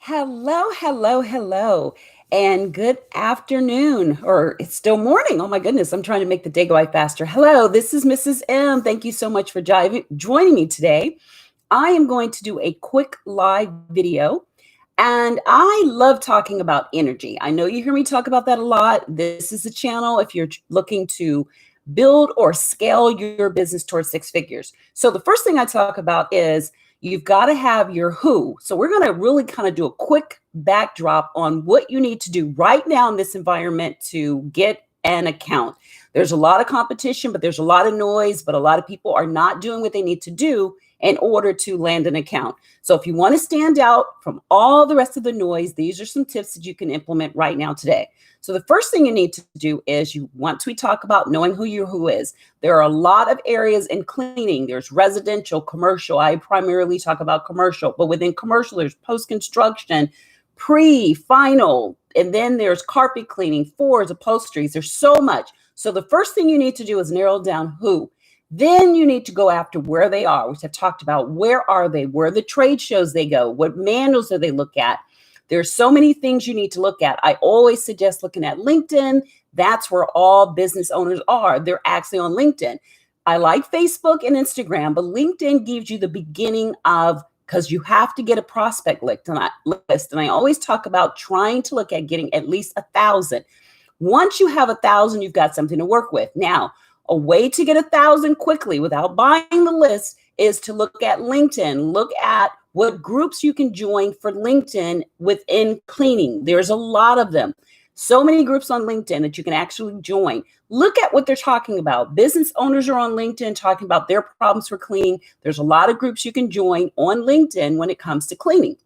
Hello, hello, hello, and good afternoon, or it's still morning. Oh my goodness, I'm trying to make the day go by faster. Hello, this is Mrs. M. Thank you so much for joining me today. I am going to do a quick live video, and I love talking about energy. I know you hear me talk about that a lot. This is a channel if you're looking to build or scale your business towards six figures. So, the first thing I talk about is you've got to have your who. So, we're going to really kind of do a quick backdrop on what you need to do right now in this environment to get an account. There's a lot of competition, but there's a lot of noise, but a lot of people are not doing what they need to do in order to land an account. So if you want to stand out from all the rest of the noise, these are some tips that you can implement right now today. So the first thing you need to do is once we talk about knowing who your who is, there are a lot of areas in cleaning. There's residential, commercial. I primarily talk about commercial, but within commercial, there's post-construction, final, and then there's carpet cleaning, floors, upholsteries. There's so much. So the first thing you need to do is narrow down who. Then you need to go after where they are, which I've talked about. Where are they? Where are the trade shows they go? What manuals do they look at? There's so many things you need to look at. I always suggest looking at LinkedIn. That's where all business owners are. They're actually on LinkedIn. I like Facebook and Instagram, but LinkedIn gives you the beginning of, because you have to get a prospect list. And I always talk about trying to look at getting at least 1,000. Once you have 1,000, you've got something to work with. Now, a way to get 1,000 quickly without buying the list is to look at LinkedIn. Look at what groups you can join for LinkedIn within cleaning. There's a lot of them. So many groups on LinkedIn that you can actually join. Look at what they're talking about. Business owners are on LinkedIn talking about their problems for cleaning. There's a lot of groups you can join on LinkedIn when it comes to cleaning.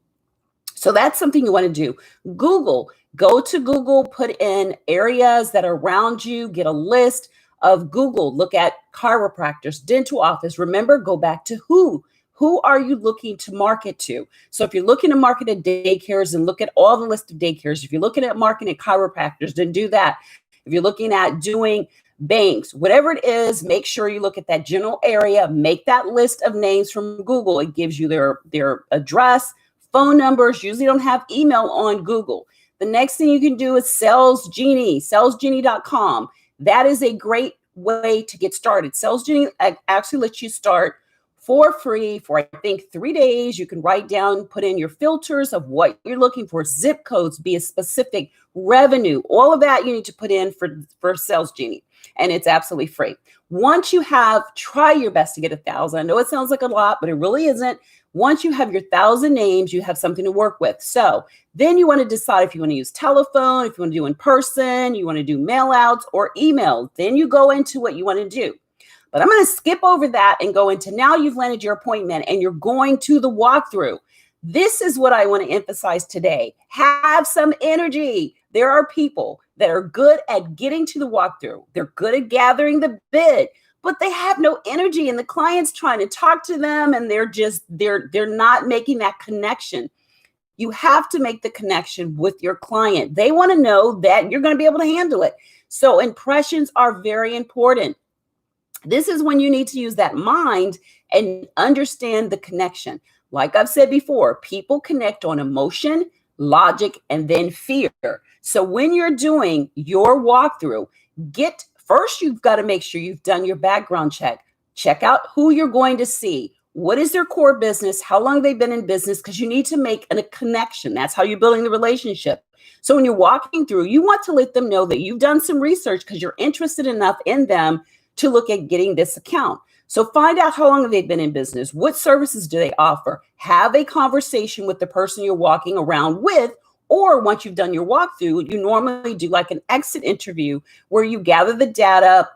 So that's something you want to do. Google, go to Google, put in areas that are around you, get a list of Google, look at chiropractors, dental office. Remember, go back to who. Who are you looking to market to? So if you're looking to market at daycares, and look at all the list of daycares. If you're looking at marketing at chiropractors, then do that. If you're looking at doing banks, whatever it is, make sure you look at that general area. Make that list of names from Google. It gives you their address, phone numbers. Usually don't have email on Google. The next thing you can do is Sales Genie, salesgenie.com. That is a great way to get started. Sales Genie actually lets you start for free for, I think, 3 days. You can write down, put in your filters of what you're looking for, zip codes, be a specific revenue, all of that you need to put in for Sales Genie. And it's absolutely free. Once you try your best to get 1,000. I know it sounds like a lot, but it really isn't. Once you have your 1,000 names, you have something to work with. So then you want to decide if you want to use telephone, if you want to do in person, you want to do mail outs or email. Then you go into what you want to do. But I'm going to skip over that and go into now you've landed your appointment and you're going to the walkthrough. This is what I want to emphasize today. Have some energy. There are people that are good at getting to the walkthrough. They're good at gathering the bid, but they have no energy, and the client's trying to talk to them and they're not making that connection. You have to make the connection with your client. They want to know that you're going to be able to handle it. So impressions are very important. This is when you need to use that mind and understand the connection. Like I've said before, people connect on emotion, logic, and then fear. So when you're doing your walkthrough, first, you've got to make sure you've done your background check. Check out who you're going to see. What is their core business? How long they've been in business? Because you need to make a connection. That's how you're building the relationship. So when you're walking through, you want to let them know that you've done some research because you're interested enough in them to look at getting this account. So find out how long they've been in business. What services do they offer? Have a conversation with the person you're walking around with. Or once you've done your walkthrough, you normally do like an exit interview where you gather the data,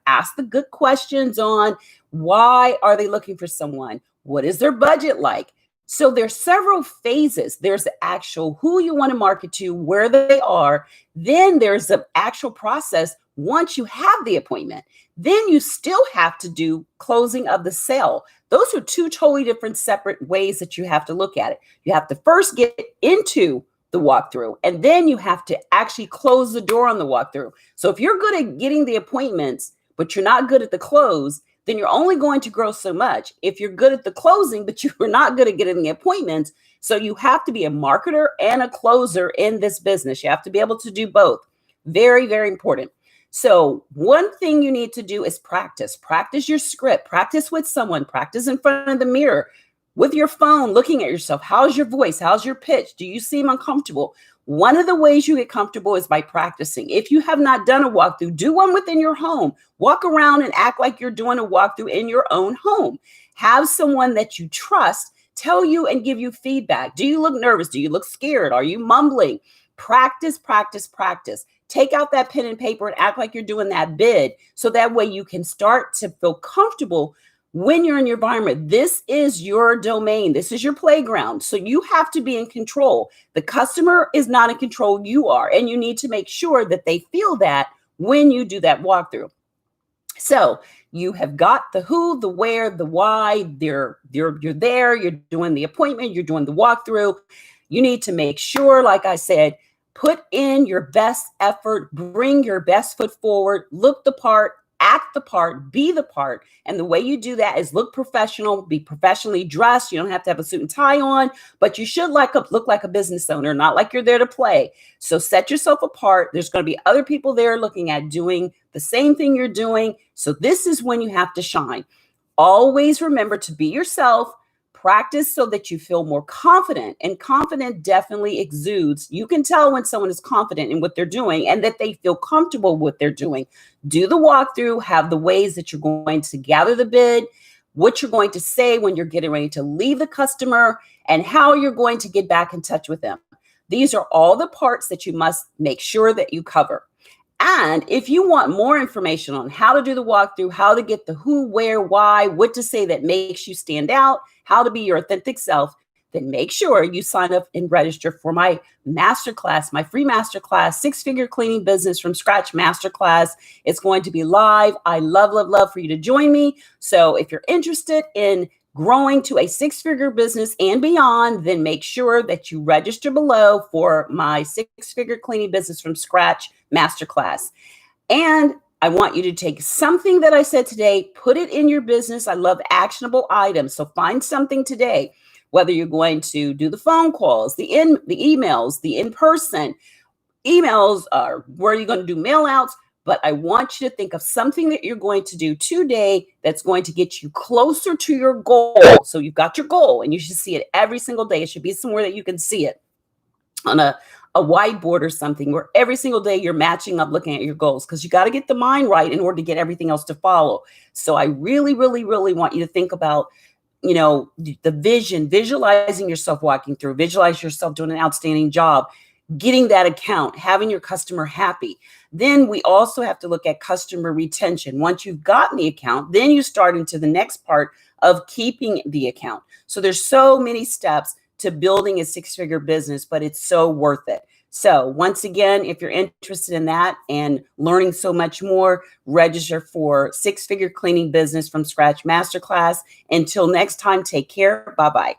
ask the good questions on why are they looking for someone? What is their budget like? So there's several phases. There's the actual who you want to market to, where they are. Then there's the actual process once you have the appointment. Then you still have to do closing of the sale. Those are two totally different separate ways that you have to look at it. You have to first get into the walkthrough, and then you have to actually close the door on the walkthrough. So if you're good at getting the appointments, but you're not good at the close, then you're only going to grow so much. If you're good at the closing, but you're not good at getting the appointments, so you have to be a marketer and a closer in this business. You have to be able to do both. Very, very important. So one thing you need to do is practice. Practice your script. Practice with someone. Practice in front of the mirror, with your phone, looking at yourself. How's your voice? How's your pitch? Do you seem uncomfortable? One of the ways you get comfortable is by practicing. If you have not done a walkthrough, do one within your home. Walk around and act like you're doing a walkthrough in your own home. Have someone that you trust tell you and give you feedback. Do you look nervous? Do you look scared? Are you mumbling? Practice, practice, practice. Take out that pen and paper and act like you're doing that bid, so that way you can start to feel comfortable when you're in your environment. This is your domain. This is your playground. So you have to be in control. The customer is not in control. You are. And you need to make sure that they feel that when you do that walkthrough. So you have got the who, the where, the why. You're there. You're doing the appointment. You're doing the walkthrough. You need to make sure, like I said, put in your best effort, bring your best foot forward, look the part, act the part, be the part. And the way you do that is look professional, be professionally dressed. You don't have to have a suit and tie on, but you should look like a business owner, not like you're there to play. So set yourself apart. There's going to be other people there looking at doing the same thing you're doing. So this is when you have to shine. Always remember to be yourself. Practice so that you feel more confident, and confident definitely exudes. You can tell when someone is confident in what they're doing and that they feel comfortable with what they're doing. Do the walkthrough, have the ways that you're going to gather the bid, what you're going to say when you're getting ready to leave the customer, and how you're going to get back in touch with them. These are all the parts that you must make sure that you cover. And if you want more information on how to do the walkthrough, how to get the who, where, why, what to say that makes you stand out, how to be your authentic self, then make sure you sign up and register for my masterclass, my free masterclass, 6-Figure Cleaning Business from Scratch Masterclass. It's going to be live. I love, love, love for you to join me. So if you're interested in growing to a 6-figure business and beyond, then make sure that you register below for my 6-Figure Cleaning Business from Scratch Masterclass. And I want you to take something that I said today, put it in your business. I love actionable items. So find something today, whether you're going to do the phone calls, the emails, the in-person emails, or where you're going to do mail outs. But I want you to think of something that you're going to do today that's going to get you closer to your goal. So you've got your goal, and you should see it every single day. It should be somewhere that you can see it on a whiteboard or something, where every single day you're matching up, looking at your goals, because you got to get the mind right in order to get everything else to follow. So I really, really, really want you to think about, the vision, visualizing yourself walking through, visualize yourself doing an outstanding job, getting that account, having your customer happy. Then we also have to look at customer retention. Once you've gotten the account, then you start into the next part of keeping the account. So there's so many steps to building a 6-figure business, but it's so worth it. So once again, if you're interested in that and learning so much more, register for 6-Figure Cleaning Business from Scratch Masterclass. Until next time, take care. Bye-bye.